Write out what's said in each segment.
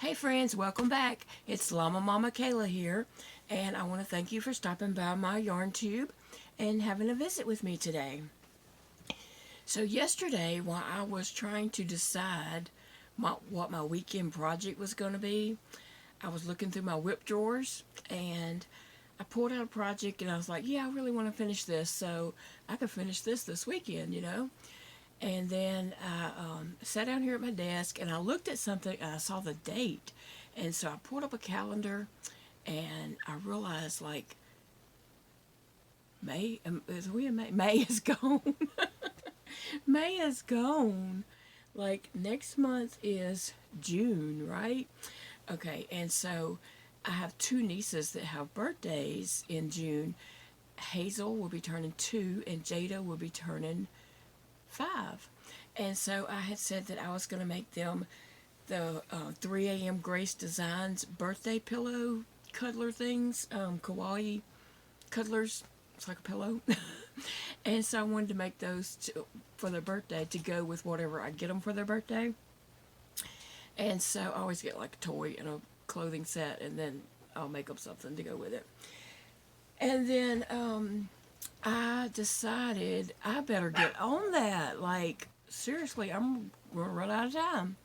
Hey friends, welcome back. It's LlamaMamaKayla here, and I want to thank you for stopping by my yarn tube and having a visit with me today. So yesterday, while I was trying to decide what my weekend project was going to be, I was looking through my whip drawers and I pulled out a project and I was like, yeah, I really want to finish this, so I could finish this weekend. And then I sat down here at my desk and I looked at something and I saw the date. And so I pulled up a calendar and I realized, like, May, is we in May? May is gone. May is gone. Like, next month is June, right? Okay, and so I have two nieces that have birthdays in June. Hazel will be turning 2 and Jada will be turning 5. And so I had said that I was going to make them the 3AM Grace Designs birthday pillow cuddler things, kawaii cuddlers. It's like a pillow. And so I wanted to make those for their birthday to go with whatever I get them for their birthday. And so I always get like a toy and a clothing set, and then I'll make up something to go with it. And then I decided I better get on that. Like, seriously, I'm going to run out of time.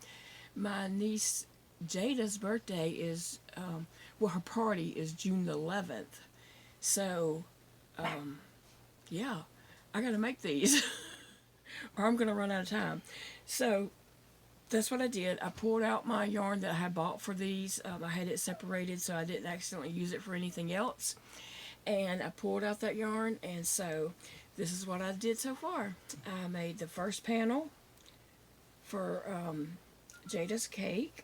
My niece Jada's birthday is, her party is June the 11th. So, yeah, I got to make these or I'm going to run out of time. So, that's what I did. I pulled out my yarn that I had bought for these. I had it separated so I didn't accidentally use it for anything else. And I pulled out that yarn, and so this is what I did so far. I made the first panel for Jada's cake,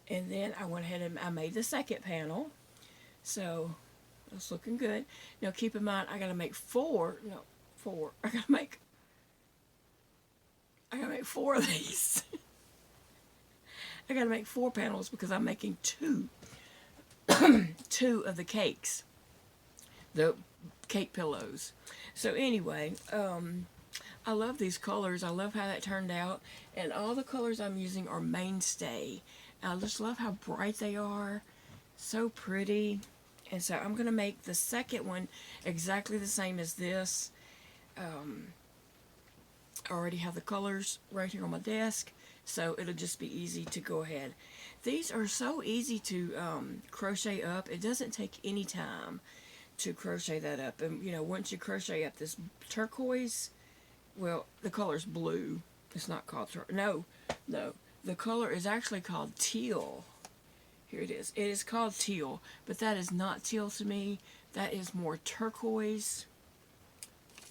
and then I went ahead and I made the second panel. So it's looking good. Now keep in mind I gotta make four. I gotta make 4 of these. I gotta make 4 panels because I'm making 2 of the cakes, the cake pillows. So anyway, I love these colors. I love how that turned out, and all the colors I'm using are Mainstay. I just love how bright they are, so pretty. And so I'm gonna make the second one exactly the same as this. I already have the colors right here on my desk, so it'll just be easy to go ahead. These are so easy to crochet up. It doesn't take any time to crochet that up. And once you crochet up this turquoise, well, the color's blue. It's not called no. The color is actually called teal. Here it is. It is called teal, but that is not teal to me. That is more turquoise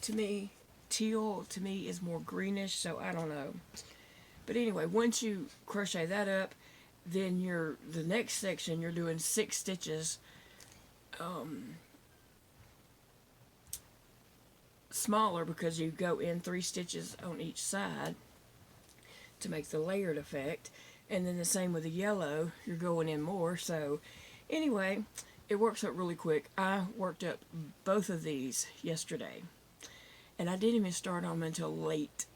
to me. Teal to me is more greenish, so I don't know. But anyway, once you crochet that up, then the next section you're doing 6 stitches smaller, because you go in 3 stitches on each side to make the layered effect. And then the same with the yellow, you're going in more. So anyway, it works up really quick. I worked up both of these yesterday, and I didn't even start on them until late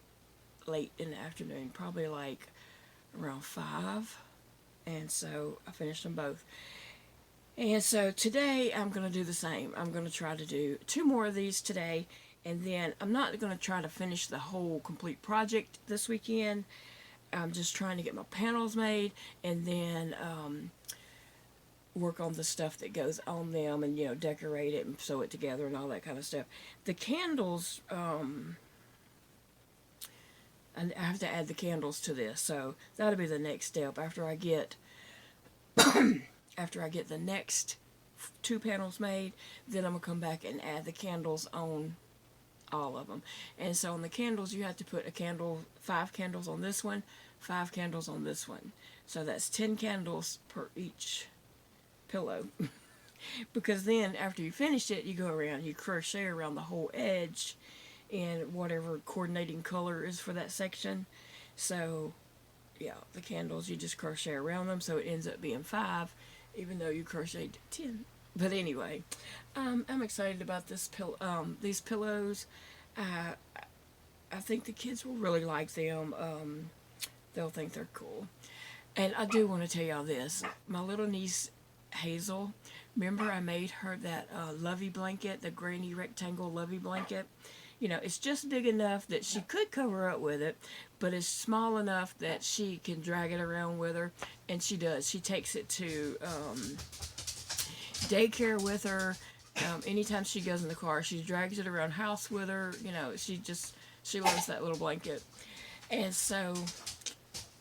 in the afternoon, probably like around 5. And so I finished them both. And so today I'm going to do the same. I'm going to try to do 2 more of these today, and then I'm not going to try to finish the whole complete project this weekend. I'm just trying to get my panels made, and then work on the stuff that goes on them, and decorate it and sew it together and all that kind of stuff. The candles, I have to add the candles to this, so that'll be the next step after I get the next 2 panels made. Then I'm gonna come back and add the candles on all of them. And so on the candles, you have to put 5 candles on this one, 5 candles on this one. So that's 10 candles per each pillow. Because then after you finish it, you go around, you crochet around the whole edge in whatever coordinating color is for that section. So yeah, the candles, you just crochet around them, so it ends up being 5, even though you crocheted 10. But anyway, I'm excited about these pillows. I think the kids will really like them. They'll think they're cool. And I do want to tell y'all this. My little niece, Hazel, remember I made her that lovey blanket, the granny rectangle lovey blanket? You know, it's just big enough that she could cover up with it, but it's small enough that she can drag it around with her. And she does. She takes it to daycare with her. Anytime she goes in the car, she drags it around house with her. You know, she loves that little blanket. And so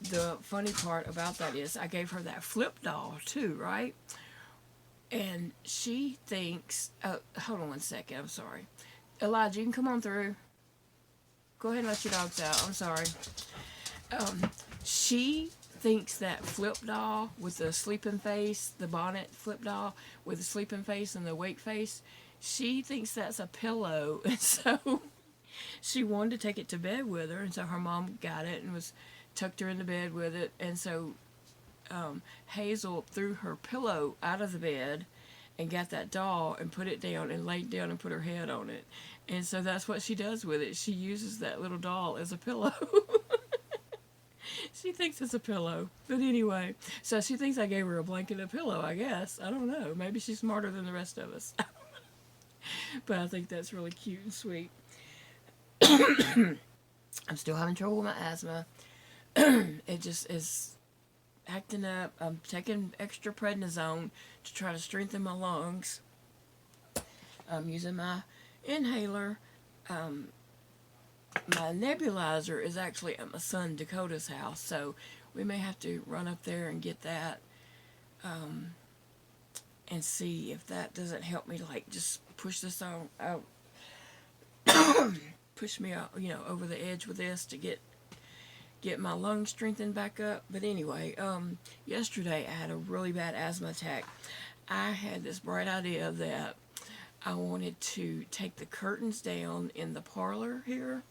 the funny part about that is I gave her that flip doll too, right? And she thinks, oh, hold on one second, I'm sorry. Elijah, you can come on through. Go ahead and let your dogs out. I'm sorry. She thinks that flip doll with the sleeping face, the bonnet flip doll with the sleeping face and the awake face, she thinks that's a pillow. And so she wanted to take it to bed with her. And so her mom got it and was tucked her in the bed with it. And so Hazel threw her pillow out of the bed and got that doll and put it down and laid down and put her head on it. And so that's what she does with it. She uses that little doll as a pillow. She thinks it's a pillow. But anyway, so she thinks I gave her a blanket and a pillow, I guess. I don't know. Maybe she's smarter than the rest of us. But I think that's really cute and sweet. I'm still having trouble with my asthma. It just is acting up. I'm taking extra prednisone to try to strengthen my lungs. I'm using my inhaler. My nebulizer is actually at my son Dakota's house, so we may have to run up there and get that and see if that doesn't help me, like, just push this on out, push me out, you know, over the edge with this to get my lungs strengthened back up. But anyway, yesterday I had a really bad asthma attack. I had this bright idea that I wanted to take the curtains down in the parlor here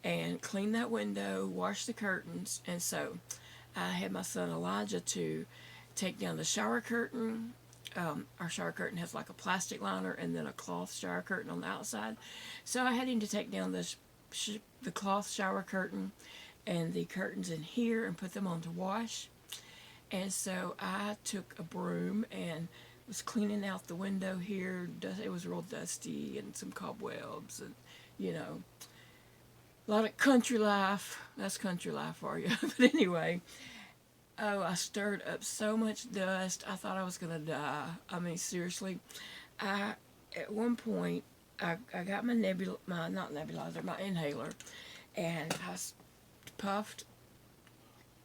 and clean that window, wash the curtains. And so I had my son Elijah to take down the shower curtain. Our shower curtain has like a plastic liner and then a cloth shower curtain on the outside. So I had him to take down the cloth shower curtain and the curtains in here and put them on to wash. And so I took a broom and was cleaning out the window here. It was real dusty and some cobwebs and, you know, a lot of country life. That's country life for you. But anyway, oh, I stirred up so much dust. I thought I was going to die. I mean, seriously. At one point, I got my not nebulizer, my inhaler, and I puffed.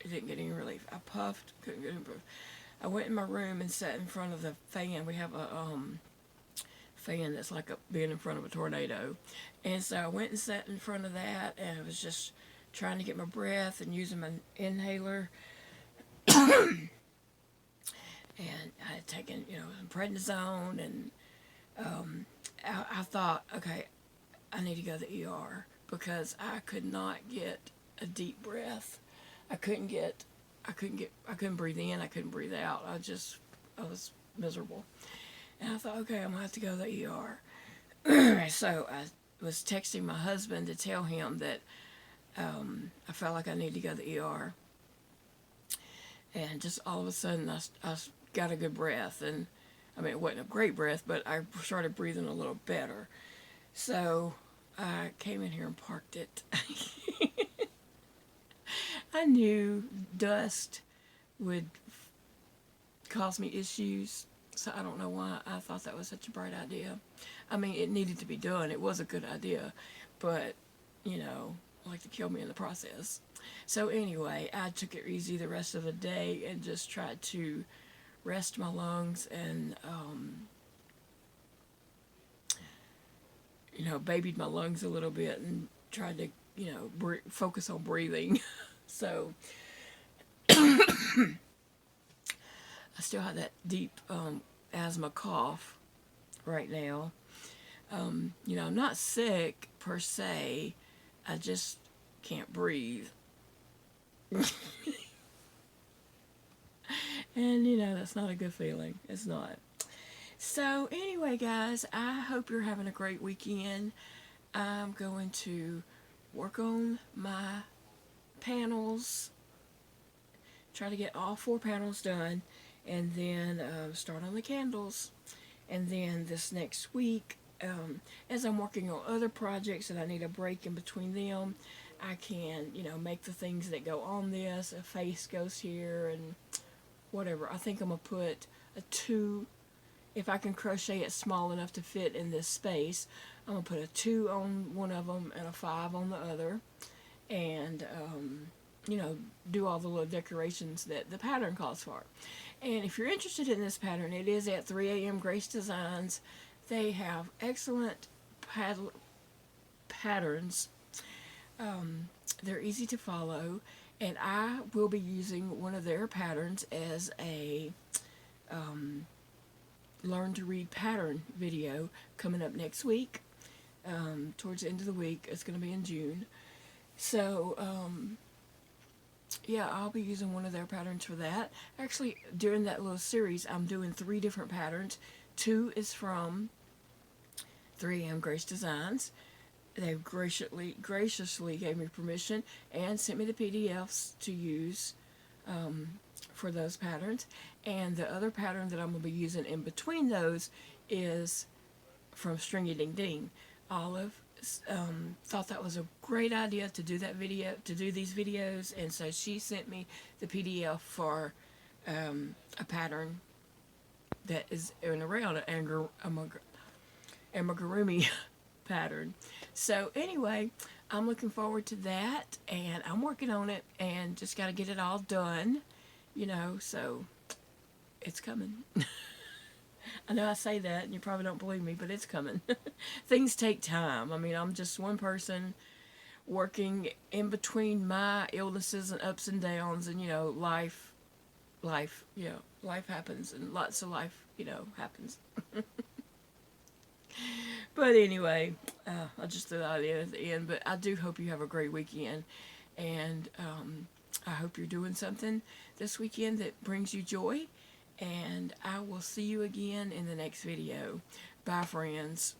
It didn't get any relief. I puffed, couldn't get any relief. I went in my room and sat in front of the fan. We have a fan that's like being in front of a tornado. And so I went and sat in front of that, and I was just trying to get my breath and using my inhaler. And I had taken, you know, some prednisone, and I thought, okay, I need to go to the ER because I could not get a deep breath. I couldn't breathe in, I couldn't breathe out. I was miserable. And I thought, okay, I'm going to have to go to the ER. So I was texting my husband to tell him that I felt like I needed to go to the ER. And just all of a sudden, I got a good breath. And, I mean, it wasn't a great breath, but I started breathing a little better. So I came in here and parked it. I knew dust would cause me issues, so I don't know why I thought that was such a bright idea. I mean, it needed to be done. It was a good idea, but, you know, like to kill me in the process. So anyway, I took it easy the rest of the day and just tried to rest my lungs and, you know, babied my lungs a little bit and tried to, you know, focus on breathing. So I still have that deep asthma cough right now. You know, I'm not sick per se. I just can't breathe. And, you know, that's not a good feeling. It's not. So, anyway, guys, I hope you're having a great weekend. I'm going to work on my panels try to get all 4 panels done, and then start on the candles. And then this next week, as I'm working on other projects and I need a break in between them, I can, make the things that go on this. A face goes here and whatever. I think I'm going to put a 2, if I can crochet it small enough to fit in this space, I'm going to put a 2 on one of them and a 5 on the other. And, do all the little decorations that the pattern calls for. And if you're interested in this pattern, it is at 3AMGRACEDESIGNS. They have excellent patterns. They're easy to follow, and I will be using one of their patterns as a learn to read pattern video coming up next week. Towards the end of the week. It's going to be in June. So, yeah, I'll be using one of their patterns for that. Actually, during that little series, I'm doing 3 different patterns. 2 is from 3AMGRACEDESIGNS. They've graciously gave me permission and sent me the PDFs to use for those patterns. And the other pattern that I'm going to be using in between those is from Stringy Ding Ding. Olive thought that was a great idea to do that video, to do these videos, and so she sent me the PDF for a pattern that is in around an amigurumi pattern. So anyway, I'm looking forward to that, and I'm working on it, and just got to get it all done, so it's coming. I know I say that, and you probably don't believe me, but it's coming. Things take time. I mean, I'm just one person working in between my illnesses and ups and downs, and, life happens, and lots of life, happens. But anyway, I just threw that in at the end, but I do hope you have a great weekend, and I hope you're doing something this weekend that brings you joy. And I will see you again in the next video. Bye, friends.